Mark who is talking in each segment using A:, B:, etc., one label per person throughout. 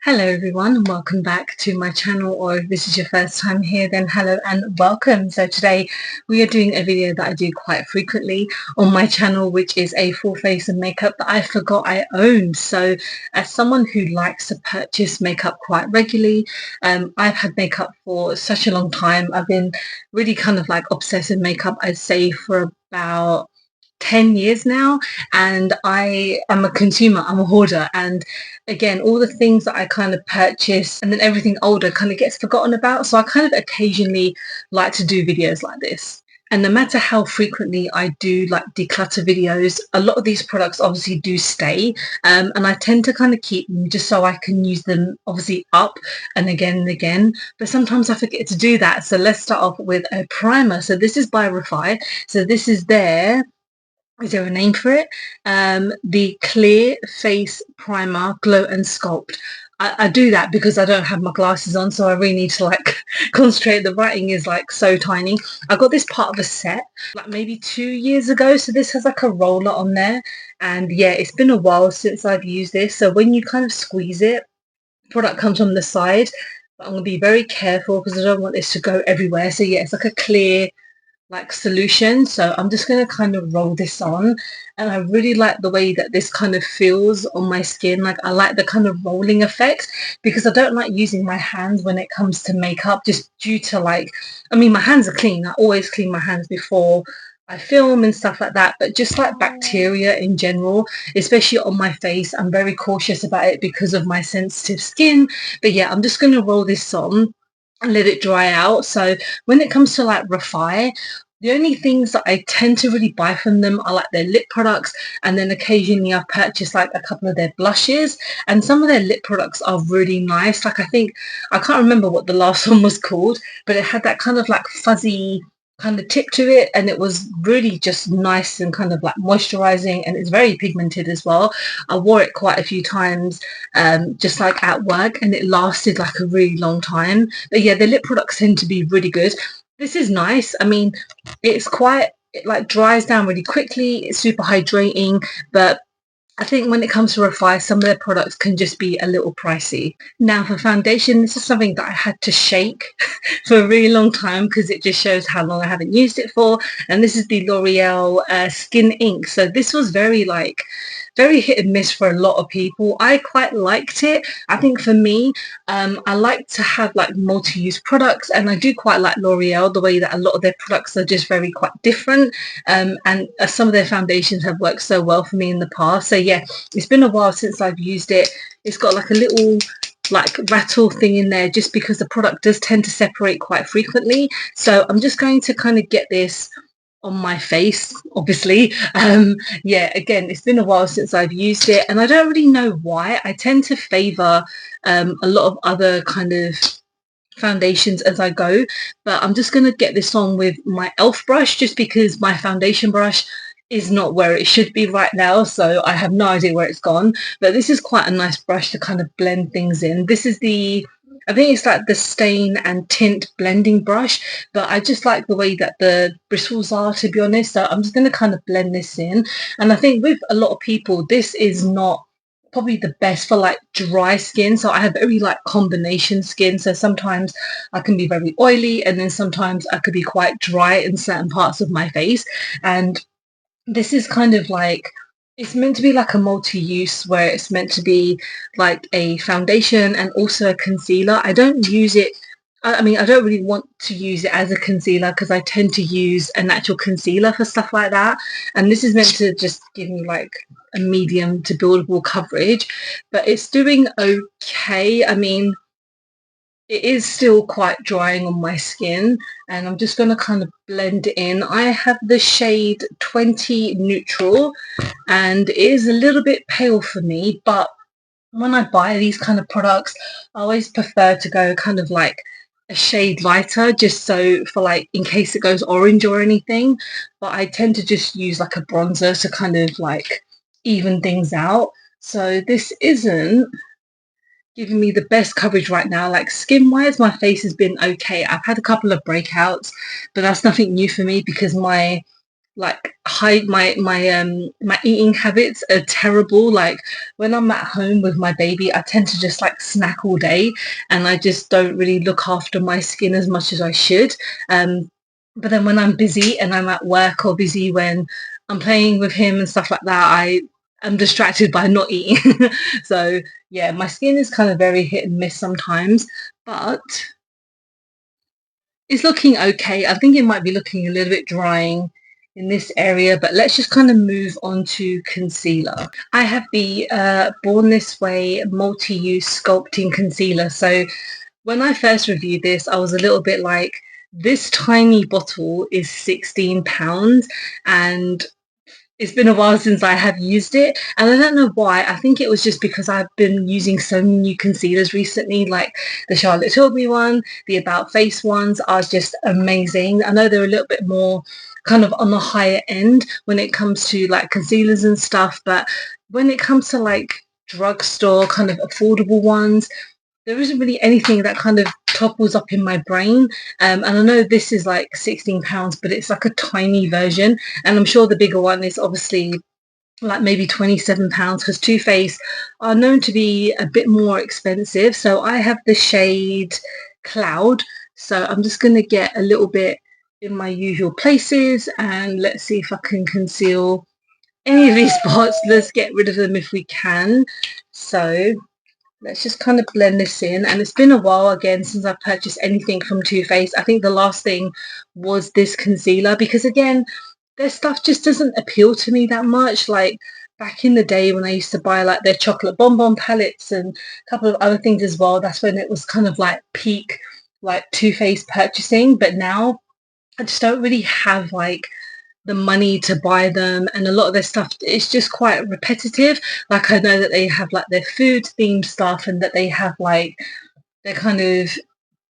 A: Hello everyone and welcome back to my channel, or if this is your first time here then hello and welcome. So today we are doing a video that I do quite frequently on my channel, which is a full face of makeup that I forgot I owned. So as someone who likes to purchase makeup quite regularly, I've had makeup for such a long time. I've been really kind of like obsessed with makeup, I'd say, for about 10 years now, and I am a consumer, I'm a hoarder, and again, all the things that I kind of purchase and then everything older kind of gets forgotten about. So I kind of occasionally like to do videos like this. And no matter how frequently I do like declutter videos, a lot of these products obviously do stay. And I tend to kind of keep them just so I can use them obviously up and again. But sometimes I forget to do that. So let's start off with a primer. So this is by Refi. So this is is there a name for it? The Clear Face Primer Glow and Sculpt. I do that because I don't have my glasses on, so I really need to like concentrate. The writing is like so tiny. I got this part of a set like maybe 2 years ago, so this has like a roller on there, and yeah, it's been a while since I've used this. So when you kind of squeeze it, product comes from the side, but I'm gonna be very careful because I don't want this to go everywhere. So yeah, it's like a clear like solution. So I'm just going to kind of roll this on, and I really like the way that this kind of feels on my skin. Like I like the kind of rolling effect because I don't like using my hands when it comes to makeup, just due to like, I mean, my hands are clean. I always clean my hands before I film and stuff like that, but just like bacteria in general, especially on my face, I'm very cautious about it because of my sensitive skin. But yeah, I'm just going to roll this on and let it dry out. So when it comes to like Refi, the only things that I tend to really buy from them are like their lip products, and then occasionally I've purchased like a couple of their blushes, and some of their lip products are really nice. Like I think, I can't remember what the last one was called, but it had that kind of like fuzzy kind of tip to it, and it was really just nice and kind of like moisturizing, and it's very pigmented as well. I wore it quite a few times just like at work, and it lasted like a really long time. But yeah, the lip products tend to be really good. This is nice. I mean, it like dries down really quickly. It's super hydrating, but I think when it comes to Refi, some of their products can just be a little pricey. Now for foundation, this is something that I had to shake for a really long time because it just shows how long I haven't used it for. And this is the L'Oreal Skin Ink. So this was very hit and miss for a lot of people. I quite liked it. I think for me, I like to have like multi-use products, and I do quite like L'Oreal, the way that a lot of their products are just very quite different, and some of their foundations have worked so well for me in the past. So yeah, it's been a while since I've used it. It's got like a little like rattle thing in there just because the product does tend to separate quite frequently. So I'm just going to kind of get this on my face, obviously. Yeah, again, it's been a while since I've used it, and I don't really know why. I tend to favor a lot of other kind of foundations as I go, but I'm just going to get this on with my elf brush just because my foundation brush is not where it should be right now, so I have no idea where it's gone. But this is quite a nice brush to kind of blend things in. This is I think it's like the stain and tint blending brush, but I just like the way that the bristles are, to be honest. So I'm just going to kind of blend this in, and I think with a lot of people this is not probably the best for like dry skin. So I have very like combination skin, so sometimes I can be very oily, and then sometimes I could be quite dry in certain parts of my face. And this is kind of like, it's meant to be like a multi-use, where it's meant to be like a foundation and also a concealer. I don't use it, I mean, I don't really want to use it as a concealer because I tend to use a natural concealer for stuff like that. And this is meant to just give me like a medium to buildable coverage, but it's doing okay. I mean, it is still quite drying on my skin, and I'm just going to kind of blend it in. I have the shade 20 Neutral, and it is a little bit pale for me, but when I buy these kind of products, I always prefer to go kind of like a shade lighter, just so for like in case it goes orange or anything. But I tend to just use like a bronzer to kind of like even things out. So this isn't giving me the best coverage right now. Like skin wise, my face has been okay. I've had a couple of breakouts, but that's nothing new for me because my like my eating habits are terrible. Like when I'm at home with my baby, I tend to just like snack all day, and I just don't really look after my skin as much as I should. But then when I'm busy and I'm at work, or busy when I'm playing with him and stuff like that, I am distracted by not eating. So yeah, my skin is kind of very hit and miss sometimes, but it's looking okay. I think it might be looking a little bit drying in this area, but let's just kind of move on to concealer. I have the Born This Way multi-use sculpting concealer. So when I first reviewed this, I was a little bit like, this tiny bottle is £16, and it's been a while since I have used it, and I don't know why. I think it was just because I've been using so many new concealers recently, like the Charlotte Tilbury one, the About Face ones are just amazing. I know they're a little bit more kind of on the higher end when it comes to like concealers and stuff, but when it comes to like drugstore kind of affordable ones, there isn't really anything that kind of topples up in my brain. And I know this is like £16, but it's like a tiny version. And I'm sure the bigger one is obviously like maybe £27, because Too Faced are known to be a bit more expensive. So I have the shade Cloud. So I'm just going to get a little bit in my usual places, and let's see if I can conceal any of these spots. Let's get rid of them if we can. So let's just kind of blend this in. And it's been a while again since I've purchased anything from Too Faced. I think the last thing was this concealer, because again, their stuff just doesn't appeal to me that much. Like back in the day when I used to buy like their chocolate bonbon palettes and a couple of other things as well, that's when it was kind of like peak like Too Faced purchasing. But now I just don't really have like the money to buy them, and a lot of their stuff is just quite repetitive. Like I know that they have like their food themed stuff, and that they have like their kind of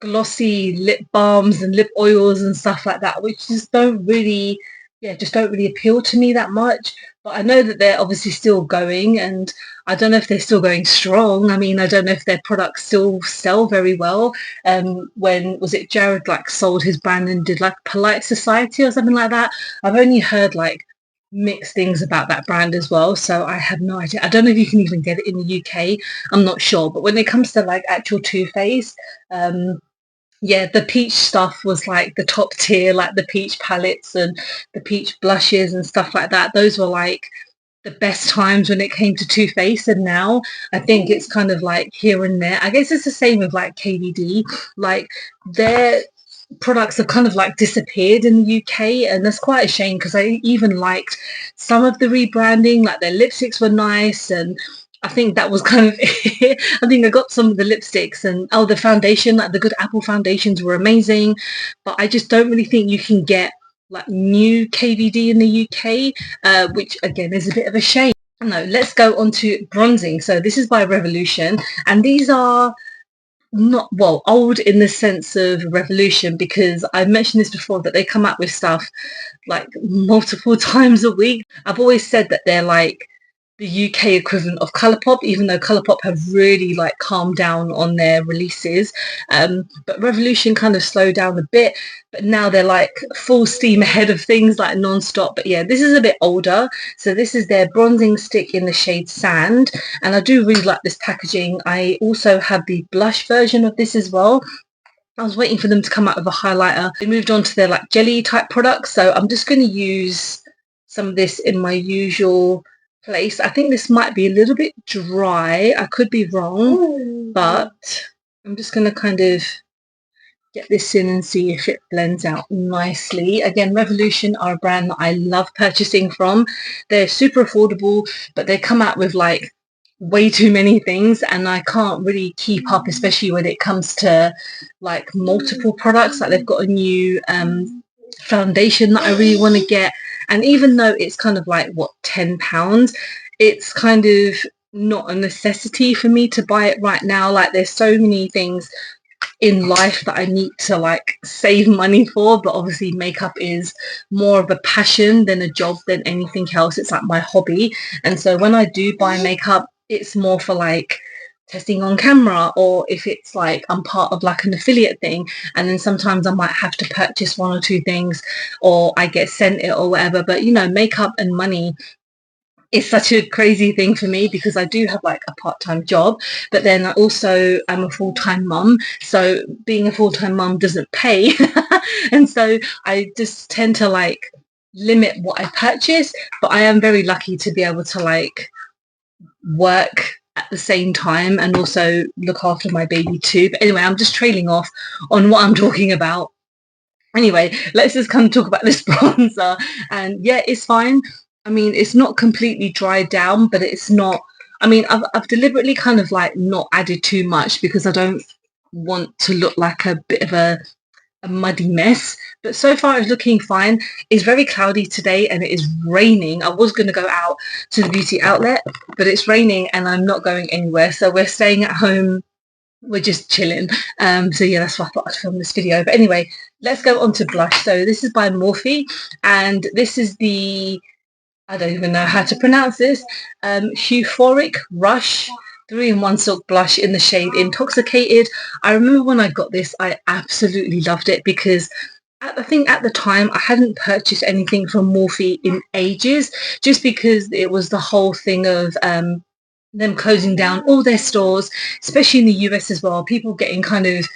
A: glossy lip balms and lip oils and stuff like that, which just don't really, yeah, just don't really appeal to me that much. But I know that they're obviously still going, and I don't know if they're still going strong. I mean, I don't know if their products still sell very well. When was it Jared like sold his brand and did like Polite Society or something like that? I've only heard like mixed things about that brand as well, so I have no idea. I don't know if you can even get it in the UK. I'm not sure. But when it comes to like actual Too Faced, yeah, the peach stuff was like the top tier, like the peach palettes and the peach blushes and stuff like that. Those were like the best times when it came to Too Faced, and now I think it's kind of like here and there. I guess it's the same with like KVD. Like their products have kind of like disappeared in the UK, and that's quite a shame, because I even liked some of the rebranding. Like their lipsticks were nice, and I think that was kind of it. I think I got some of the lipsticks, and oh, the foundation, like the Good Apple foundations were amazing, but I just don't really think you can get like new KVD in the UK, which again is a bit of a shame. No, let's go on to bronzing. So this is by Revolution, and these are not, well, old in the sense of Revolution, because I've mentioned this before, that they come out with stuff like multiple times a week. I've always said that they're like the UK equivalent of Colourpop, even though Colourpop have really like calmed down on their releases. But Revolution kind of slowed down a bit, but now they're like full steam ahead of things, like non-stop. But yeah, this is a bit older. So this is their bronzing stick in the shade Sand, and I do really like this packaging. I also have the blush version of this as well. I was waiting for them to come out with a highlighter. They moved on to their like jelly type products, so I'm just going to use some of this in my usual place. I think this might be a little bit dry. I could be wrong, but I'm just going to kind of get this in and see if it blends out nicely. Again, Revolution are a brand that I love purchasing from. They're super affordable, but they come out with like way too many things, and I can't really keep up, especially when it comes to like multiple products. Like they've got a new foundation that I really want to get, and even though it's kind of like what, £10, it's kind of not a necessity for me to buy it right now. Like there's so many things in life that I need to like save money for, but obviously makeup is more of a passion than a job than anything else. It's like my hobby, and so when I do buy makeup, it's more for like testing on camera, or if it's like I'm part of like an affiliate thing, and then sometimes I might have to purchase one or two things, or I get sent it or whatever. But you know, makeup and money is such a crazy thing for me because I do have like a part-time job, but then I also am a full-time mum. So being a full-time mum doesn't pay. And so I just tend to like limit what I purchase, but I am very lucky to be able to like work at the same time and also look after my baby too. But anyway, I'm just trailing off on what I'm talking about. Anyway, let's just kind of talk about this bronzer. And yeah, it's fine. I mean, it's not completely dried down, but it's not, I mean, I've deliberately kind of like not added too much because I don't want to look like a bit of a muddy mess. But so far it's looking fine. It's very cloudy today and it is raining. I was going to go out to the beauty outlet, but it's raining and I'm not going anywhere. So we're staying at home. We're just chilling. So yeah, that's why I thought I'd film this video. But anyway, let's go on to blush. So this is by Morphe, and this is the, I don't even know how to pronounce this, Euphoric Rush 3-in-1 Silk Blush in the shade Intoxicated. I remember when I got this, I absolutely loved it because I think at the time I hadn't purchased anything from Morphe in ages, just because it was the whole thing of them closing down all their stores, especially in the US as well. People getting kind of,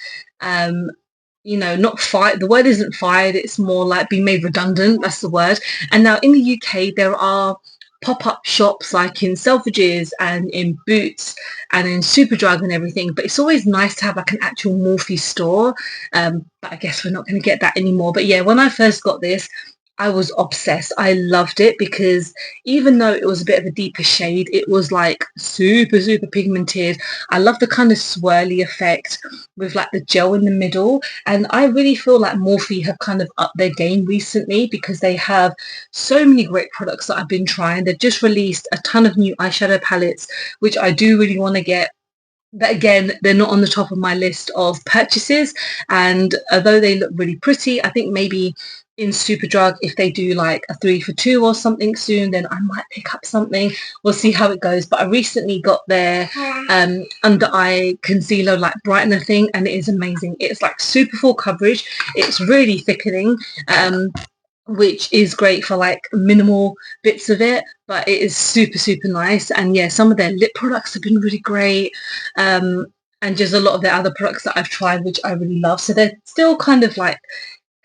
A: you know, not fired. The word isn't fired. It's more like being made redundant. That's the word. And now in the UK, there are pop-up shops like in Selfridges and in Boots and in Superdrug and everything, but it's always nice to have like an actual Morphe store, but I guess we're not going to get that anymore. But yeah, when I first got this, I was obsessed. I loved it because even though it was a bit of a deeper shade, it was like super pigmented. I love the kind of swirly effect with like the gel in the middle, and I really feel like Morphe have kind of upped their game recently because they have so many great products that I've been trying. They've just released a ton of new eyeshadow palettes, which I do really want to get. But again, they're not on the top of my list of purchases, and although they look really pretty, I think maybe in Superdrug, if they do like a 3 for 2 or something soon, then I might pick up something. We'll see how it goes. But I recently got their under eye concealer like brightener thing, and it is amazing. It's like super full coverage. It's really thickening, which is great for like minimal bits of it, but it is super nice. And yeah, some of their lip products have been really great, and just a lot of their other products that I've tried, which I really love. So they're still kind of like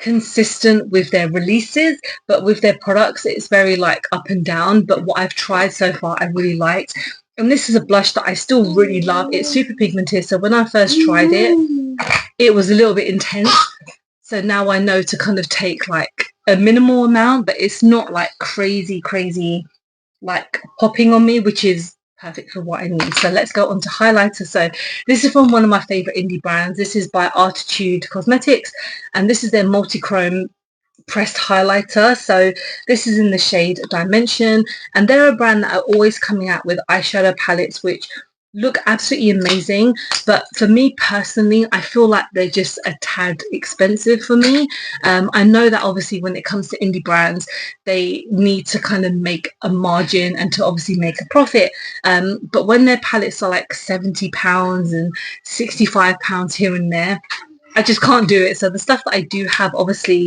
A: consistent with their releases, but with their products it's very like up and down. But what I've tried so far I really liked, and this is a blush that I still really love. It's super pigmented, so when I first tried it, it was a little bit intense. So now I know to kind of take like a minimal amount, but it's not like crazy like popping on me, which is perfect for what I need. So let's go on to highlighter. So this is from one of my favorite indie brands. This is by Artitude Cosmetics, and this is their multi-chrome pressed highlighter. So this is in the shade Dimension, and they're a brand that are always coming out with eyeshadow palettes which look absolutely amazing, but for me personally I feel like they're just a tad expensive for me. I know that obviously when it comes to indie brands they need to kind of make a margin and to obviously make a profit, but when their palettes are like £70 and £65 here and there, I just can't do it. So the stuff that I do have, obviously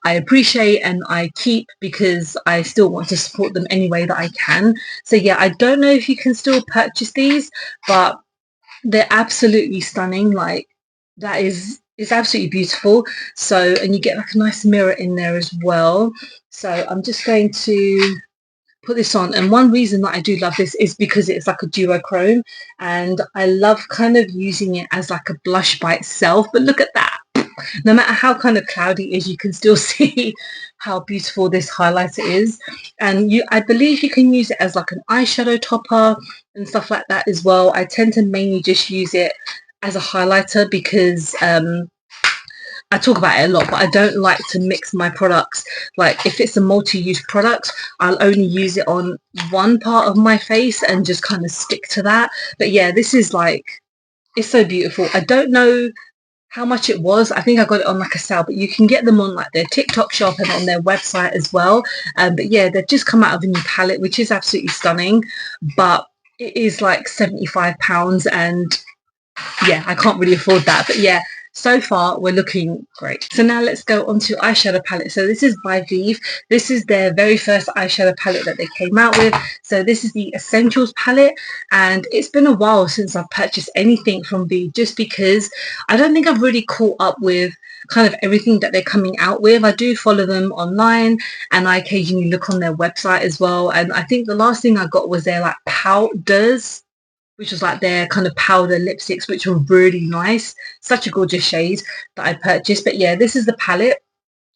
A: I appreciate and I keep because I still want to support them any way that I can. So yeah, I don't know if you can still purchase these, but they're absolutely stunning. Like that is, it's absolutely beautiful. So, and you get like a nice mirror in there as well. So I'm just going to put this on, and one reason that I do love this is because it's like a duochrome, and I love kind of using it as like a blush by itself. But look at that, no matter how kind of cloudy it is, you can still see how beautiful this highlighter is. And I believe you can use it as like an eyeshadow topper and stuff like that as well. I tend to mainly just use it as a highlighter because I talk about it a lot, but I don't like to mix my products. Like if it's a multi-use product, I'll only use it on one part of my face and just kind of stick to that. But yeah, this is like, it's so beautiful. I don't know how much it was. I think I got it on like a sale, but you can get them on like their TikTok shop and on their website as well. But yeah, they've just come out of a new palette, which is absolutely stunning. But it is like £75, and yeah, I can't really afford that. But yeah, so far we're looking great. So now let's go on to eyeshadow palette. So this is by Vive. This is their very first eyeshadow palette that they came out with. So this is the Essentials palette, and it's been a while since I've purchased anything from Vive, just because I don't think I've really caught up with kind of everything that they're coming out with. I do follow them online, and I occasionally look on their website as well. And I think the last thing I got was their like powders, which was like their kind of powder lipsticks, which were really nice. Such a gorgeous shade that I purchased. But yeah, this is the palette,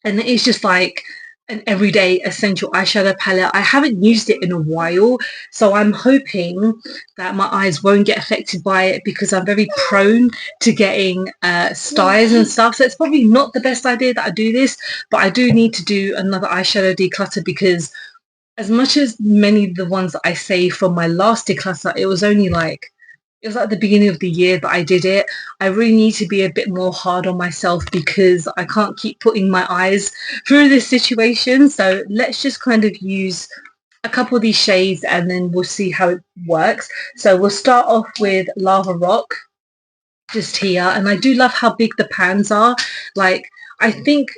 A: and it is just like an everyday essential eyeshadow palette. I haven't used it in a while, so I'm hoping that my eyes won't get affected by it, because I'm very prone to getting styes and stuff. So it's probably not the best idea that I do this, but I do need to do another eyeshadow declutter, because as much as many of the ones that I saved from my last declutter, it was at the beginning of the year that I did it. I really need to be a bit more hard on myself, because I can't keep putting my eyes through this situation. So let's just kind of use a couple of these shades, and then we'll see how it works. So we'll start off with Lava Rock, just here. And I do love how big the pans are. Like, I think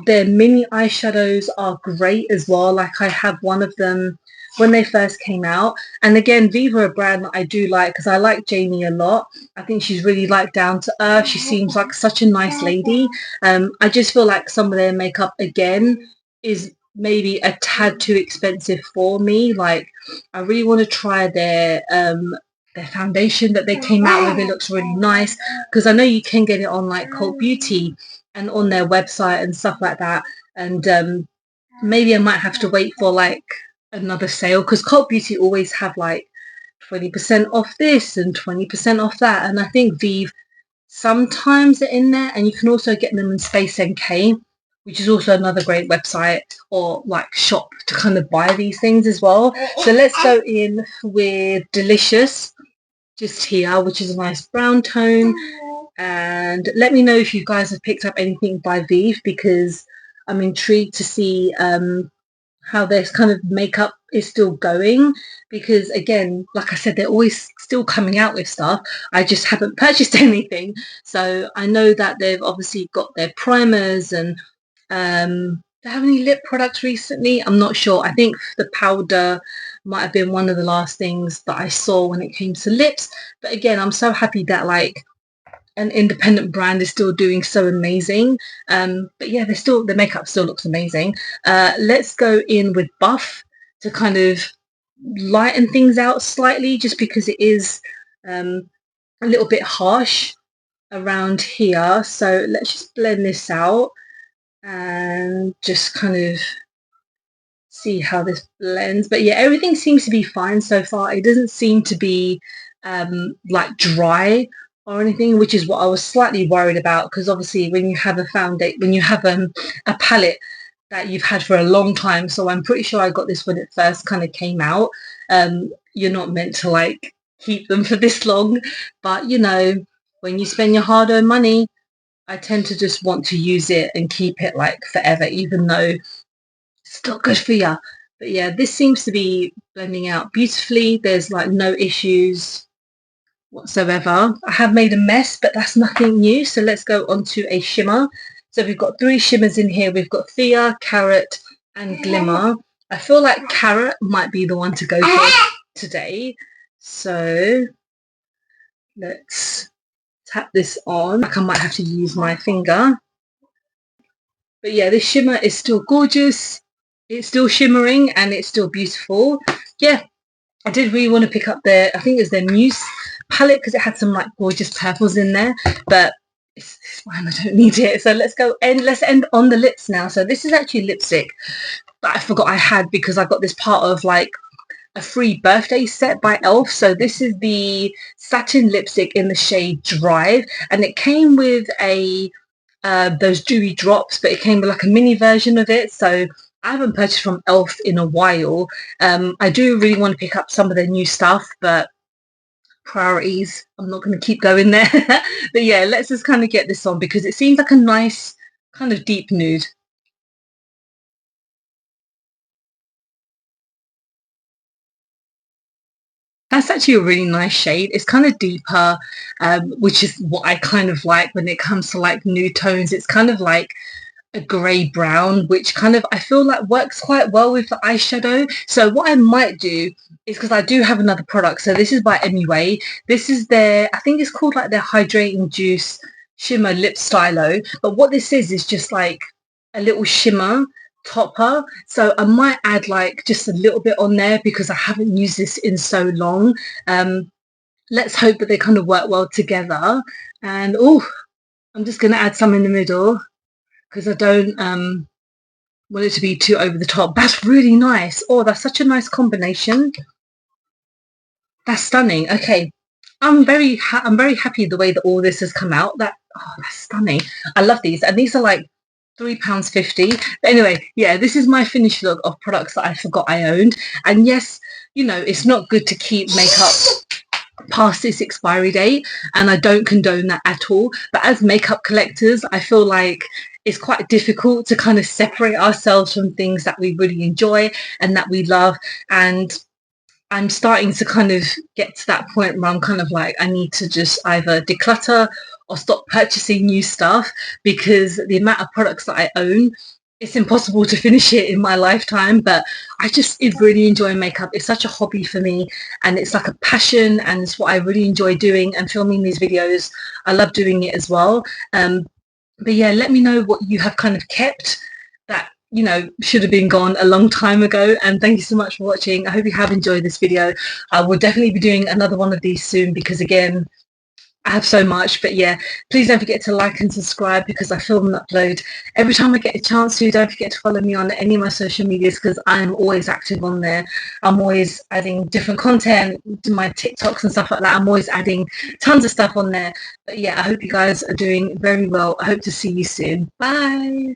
A: their mini eyeshadows are great as well. Like, I have one of them when they first came out. And again, Viva are a brand that I do like, because I like Jamie a lot. I think she's really like down to earth. She seems like such a nice lady. I just feel like some of their makeup again is maybe a tad too expensive for me. Like, I really want to try their foundation that they came out with. It looks really nice, because I know you can get it on like Cult Beauty and on their website and stuff like that. And maybe I might have to wait for like another sale, because Cult Beauty always have like 20% off this and 20% off that. And I think Vive sometimes are in there, and you can also get them in Space NK, which is also another great website or like shop to kind of buy these things as well. So let's go in with Delicious, just here, which is a nice brown tone. And let me know if you guys have picked up anything by Vive, because I'm intrigued to see how this kind of makeup is still going, because again, like I said, they're always still coming out with stuff. I just haven't purchased anything. So I know that they've obviously got their primers, and do they have any lip products recently? I'm not sure. I think the powder might have been one of the last things that I saw when it came to lips. But again, I'm so happy that like an independent brand is still doing so amazing. But yeah, the makeup still looks amazing. Let's go in with Buff to kind of lighten things out slightly, just because it is a little bit harsh around here. So let's just blend this out and just kind of see how this blends. But yeah, everything seems to be fine so far. It doesn't seem to be like dry or anything, which is what I was slightly worried about, because obviously when you have a palette that you've had for a long time, so I'm pretty sure I got this when it first kind of came out. You're not meant to like keep them for this long, but you know, when you spend your hard-earned money, I tend to just want to use it and keep it like forever, even though it's not good for you. But yeah, this seems to be blending out beautifully. There's like no issues whatsoever. I have made a mess, but that's nothing new. So let's go on to a shimmer. So we've got 3 shimmers in here. We've got Thea, Carrot, and Glimmer. I feel like Carrot might be the one to go for today. So let's tap this on. Like, I might have to use my finger. But yeah, this shimmer is still gorgeous. It's still shimmering and it's still beautiful. Yeah, I did really want to pick up I think it's their Muse palette, because it had some like gorgeous purples in there, but it's fine, I don't need it. So let's end on the lips now. So this is actually lipstick that I forgot I had, because I got this part of like a free birthday set by Elf. So this is the satin lipstick in the shade Drive, and it came with those dewy drops, but it came with like a mini version of it. So I haven't purchased from Elf in a while. I do really want to pick up some of their new stuff, but priorities, I'm not going to keep going there. But yeah, let's just kind of get this on, because it seems like a nice kind of deep nude. That's actually a really nice shade. It's kind of deeper, which is what I kind of like when it comes to like nude tones. It's kind of like a grey brown, which kind of I feel like works quite well with the eyeshadow. So what I might do is, because I do have another product, so this is by MUA. This is their, I think it's called like their Hydrating Juice Shimmer Lip Stylo. But what this is just like a little shimmer topper. So I might add like just a little bit on there because I haven't used this in so long. Let's hope that they kind of work well together. And oh, I'm just going to add some in the middle because I don't want it to be too over the top. That's really nice. Oh, that's such a nice combination. That's stunning. Okay, I'm very happy the way that all this has come out. That's stunning. I love these, and these are like £3.50. But anyway, yeah, this is my finished look of products that I forgot I owned. And yes, you know, it's not good to keep makeup past its expiry date, and I don't condone that at all. But as makeup collectors, I feel like it's quite difficult to kind of separate ourselves from things that we really enjoy and that we love. And I'm starting to kind of get to that point where I'm kind of like, I need to just either declutter or stop purchasing new stuff, because the amount of products that I own, it's impossible to finish it in my lifetime. But I just really enjoy makeup. It's such a hobby for me, and it's like a passion, and it's what I really enjoy doing, and filming these videos. I love doing it as well. But yeah, let me know what you have kind of kept that, you know, should have been gone a long time ago. And thank you so much for watching. I hope you have enjoyed this video. I will definitely be doing another one of these soon, because again, I have so much. But yeah, please don't forget to like and subscribe, because I film and upload every time I get a chance to. Don't forget to follow me on any of my social medias, because I'm always active on there. I'm always adding different content to my TikToks and stuff like that. I'm always adding tons of stuff on there. But yeah, I hope you guys are doing very well. I hope to see you soon. Bye.